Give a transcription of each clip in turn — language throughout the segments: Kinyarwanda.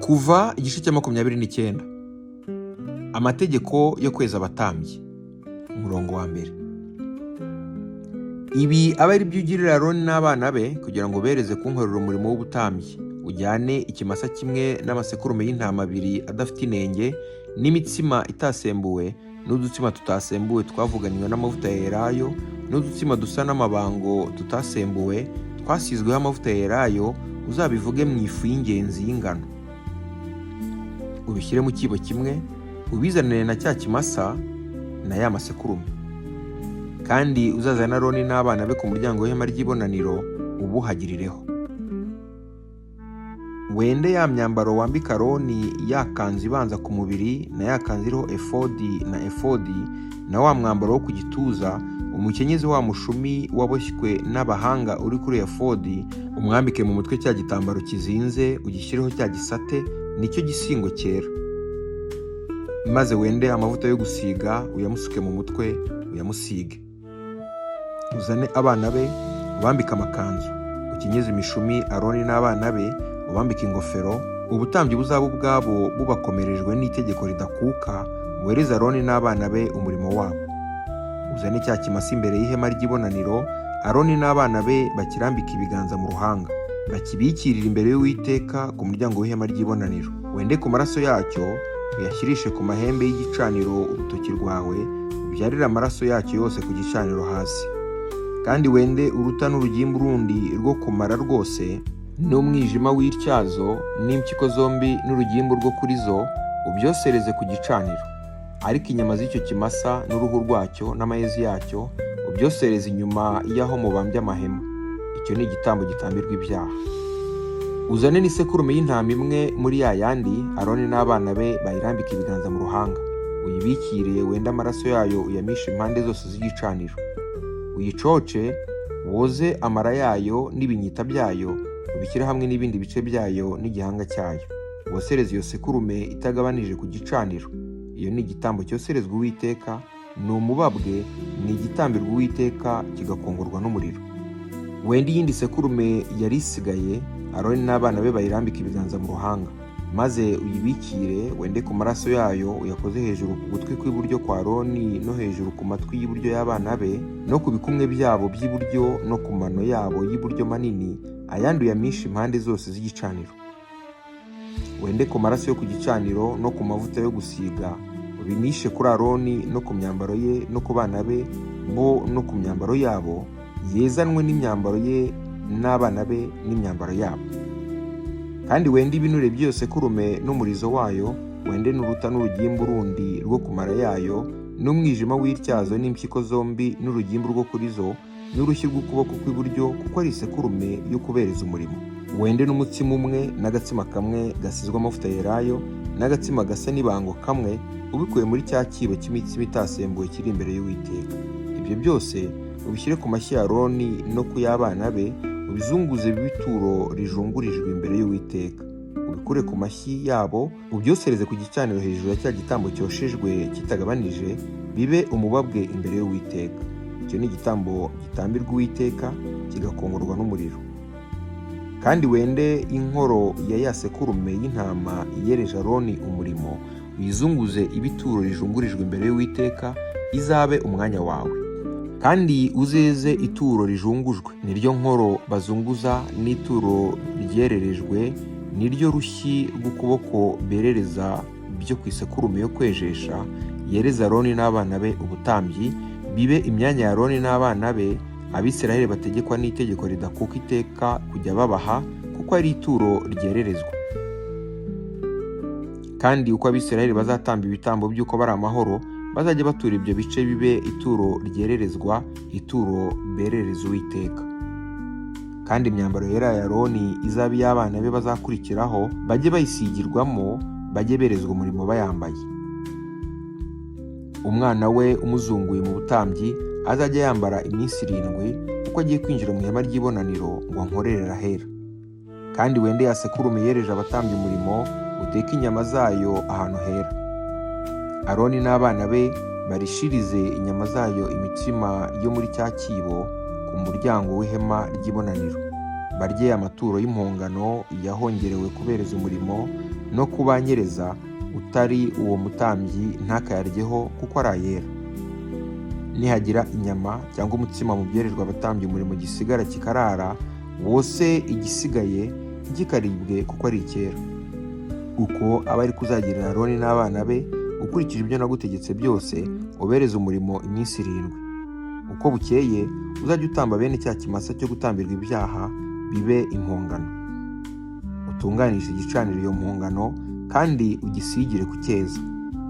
Kuva igice cya 29. Amategeko yo kweza abatambyi. Umurongo wa mbere. Ibi aba ari byo ugirira Aroni n'abana be kugira ngo bereze kunkorera umurimo w'ubutambyi. Ujyane ikimasa kimwe n'amasekurume y'intama abiri adafite inenge, n'imitsima itasembuwe, n'udutsima tutasembuwe twavuganiwe n'amavuta ya elayo, n'udutsima dusa n'amabango tutasembuwe twasizweho amavuta ya elayo, uzabivuge mu ifu y'ingenzi y'ingano. Ubishyire mu kibo kimwe, ubizanire na cya kimasa na ya masekurume. Kandi uzazane Aroni n'abana be ku muryango w'ihema ry'ibonaniro, ubuhagirireho. Wende ya myambaro wambika Aroni, ya kanzu ibanza ku mubiri na ya kanzu iriho efodi na efodi, na wa mwambaro wo ku gituza, umukenyezi wa mushumi waboshywe n'abahanga uri kuri efodi, umwambike mu mutwe cya gitambaro kizinze, ugishyireho cya gisate, nicyo gisingo cyera. Maze wende amavuta yo gusiga, uyamusuke mu mutwe, uyamusige. Uzane abana be, ubambike amakanzu, ukenyeze imishumi Aroni n'abana be, ubambike ingofero. Ubutambyi buzaba ubwabo bubakomerejwe n'itegeko ridakuka, wereze Aroni n'abana be umurimo wabo. Uzane cya kimasa imbere y'ihema ry'ibonaniro, Aroni n'abana be bakirambike ibiganza mu ruhanga, bakibikirira imbere y'Uwiteka ku muryango w'ihema ry'ibonaniro. Wende ku maraso yacyo, uyashyirishe ku mahembe y'igicaniro urutoki rwawe, ubyarire amaraso yacyo yose ku gicaniro hasi. Kandi wende uruta n'urugimbu rundi rwo kumara rwose, n'umwijima w'ityazo n'impyiko zombi n'urugimbu rwo kuri zo, ubyosereze ku gicaniro. Ariko inyama z'icyo kimasa n'uruhu rwacyo n'amayezi yacyo ubyosereze inyuma y'aho mubambye amahema. Icyo ni igitambo gitambirwa ibyaha. Uzane n'isekurume y'intama imwe muri ya yandi, Aroni n'abana be bayirambike ibiganza mu ruhanga. Uyibikire, wende amaraso yayo uyamishe impande zose z'igicaniro. Uyicoce, woze amara yayo n'ibinyita byayo, ubishyire hamwe n'ibindi bice byayo n'igihanga cyayo. Wosereze iyo sekurume itagabanije ku gicaniro. Iyo ni igitambo cyoserezwa Uwiteka, ni umubabwe, ni igitambirwa Uwiteka kigakongorwa n'umuriro. Wende iyindi sekurume yari isigaye, Aroni n'abana be bayirambike ibiganza mu ruhanga. Maze uyibikire, wende ku maraso yayo uyakoze hejuru ku gutwi kw'iburyo kwa Aroni, no hejuru ku matwi y'iburyo y'abana be, no ku bikumwe byabo by'iburyo, no ku mano yabo y'iburyo manini, ayandi uyamishe impande zose z'igicaniro. Wende ku maraso yo ku gicaniro no ku mavuta yo gusiga, ubimishe kuri Aroni no ku myambaro ye no ku bana be, bo no ku myambaro yabo, yezanwe n'imyambaro ye n'abana be n'imyambaro yabo. Kandi wende ibinure by'iyo sekurume n'umurizo wayo, wende n'uruta n'urugimbu rundi rwo ku mara yayo, n'umwijima w'ityazo n'impyiko zombi n'urugimbu rwo kuri zo, n'urushyi rw'ukuboko kw'iburyo, kuko ari isekurume yo kubereza umurimo. Wende n'umutsima umwe n'agatsima kamwe gasizwe amavuta ya elayo, n'agatsima gasa n'ibango kamwe, ubikuye muri cya kibo cy'imitsima itasembuwe kiri imbere y'Uwiteka. Ibyo byose ubishyire ku mashyi ya Aroni no ku y'abana be, ubizunguze bibe ituro rijungurijwe imbere y'Uwiteka. Ubikure ku mashyi yabo, ubyosereze ku gicaniro hejuru ya cya gitambo cyoshejwe kitagabanije, bibe umubabwe imbere y'Uwiteka. Icyo ni igitambo gitambirwa Uwiteka kigakongorwa n'umuriro. Kandi wende inkoro ya ya sekurume y'intama iyereje Aroni umurimo, uyizunguze ibituro rijungurijwe imbere y'Uwiteka, izabe umwanya wawe. Kandi uzeze ituro rijungujwe, niryo nkoro bazunguza, n'ituro ryererejwe, niryo rushyi rw'ukuboko berereza byo ku isekurume yo kwejesha, yereza Aroni n'abana be ubutambyi, bibe imyanya ya Aroni n'abana be, Abisiraheli bategekwa n'itegeko ridakuka iteka kujya babaha, kuko ari ituro ryererezwa. Kandi uko Abisiraheli bazatamba ibitambo by'uko bari amahoro, bazajya batura ibyo bice bibe ituro ryererezwa, ituro berereza Uwiteka. Kandi imyambaro yera ya Aroni izabe iy'abana be bazakurikiraho, bajye bayisigirwamo, bajye berezwa umurimo bayambaye. Umwana we umuzunguye mu butambyi azajya yambara iminsi 7, kuko agiye kwinjira mu ihema ry'ibonaniro ngo ankorere ahera. Kandi wende ya sekurume yereje abatambyi umurimo, uteke inyama zayo ahantu hera. Aroni n'abana be barishirize inyama zayo imitsima yo muri cya kibo ku muryango w'ihema ry'ibonaniro. barye amaturo y'impongano yahongerewe kubereza umurimo no kubanyereza utari uwo mutambyi ntakayaryeho kuko ari ayera. Nihagira inyama cyangwa umutsima mu byerejwe abatambyi umurimo gisigara kikarara, wose igisigaye ntikikaribwe kuko ari icyera. Uko aba ari kuzagirira Aroni n'abana be ukurikije ibyo nagutegetse byose, ubereze umurimo iminsi 7. Uko bukeye uzajya utamba bene cya kimasa cyo gutambirwa ibyaha bibe impongano. Utunganishe igicaniro iyo mpongano kandi ugisigire ku cyeza.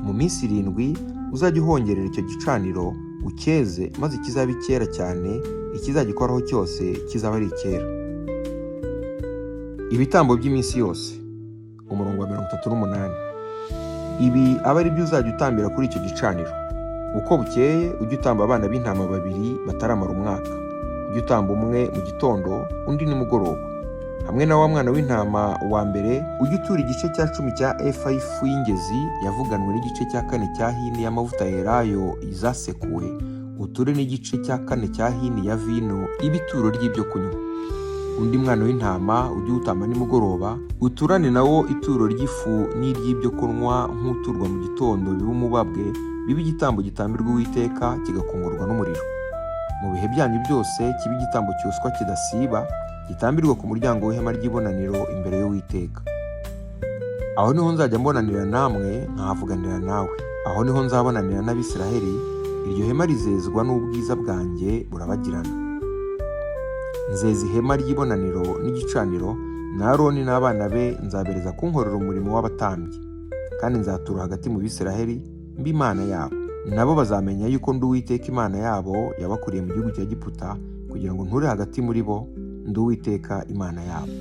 Mu minsi 7 uzajya uhongerera icyo gicaniro ucyeze, maze kizaba icyera cyane, ikizagikoraho cyose kizaba ari icyera. Ibitambo by'iminsi yose. Umurongo wa 38. Ibi aba ari byo uzajya utambira kuri icyo gicaniro. Uko bukeye ujye utamba abana b'intama 2 bataramara umwaka. Ujye utamba umwe mu gitondo, undi nimugoroba. Hamwe na wa mwana w'intama wa mbere ujye utura igice cya 10 cya efa y'ifu y'ingezi yavuganwe n'igice cya 4 cya hini y'amavuta yerayo izasekuwe, uture n'igice cya 4 cya hini ya vino ibituro ry'ibyo kunywa. Undi mwana w'intama ujye utamba nimugoroba, uturane nawo ituro ry'ifu n'iry'ibyo kunywa nk'uturwa mu gitondo, bibe umubabwe, bibe igitambo gitambirwa Uwiteka kigakongorwa n'umuriro. Mu bihe byanyu byose kibe igitambo cyoswa kidasiba, gitambirwa ku muryango w'ihema ry'ibonaniro imbere y'Uwiteka. Aho niho nzajya mbonanira namwe nkahavuganira nawe. Aho niho nzabonanira n'Abisiraheli, iryo hema rizezwa n'ubwiza bwanjye burabagirana. Nzeza ihema ry'ibonaniro n'igicaniro, na Aroni n'abana be nzabereza kunkorera umurimo w'abatambyi, kandi nzatura hagati mu Bisiraheli mbe Imana yabo. Nabo bazamenya yuko ndi Uwiteka Imana yabo yabakuriye mu gihugu cya Egiputa, kugira ngo nture hagati muri bo, ndi Uwiteka Imana yabo.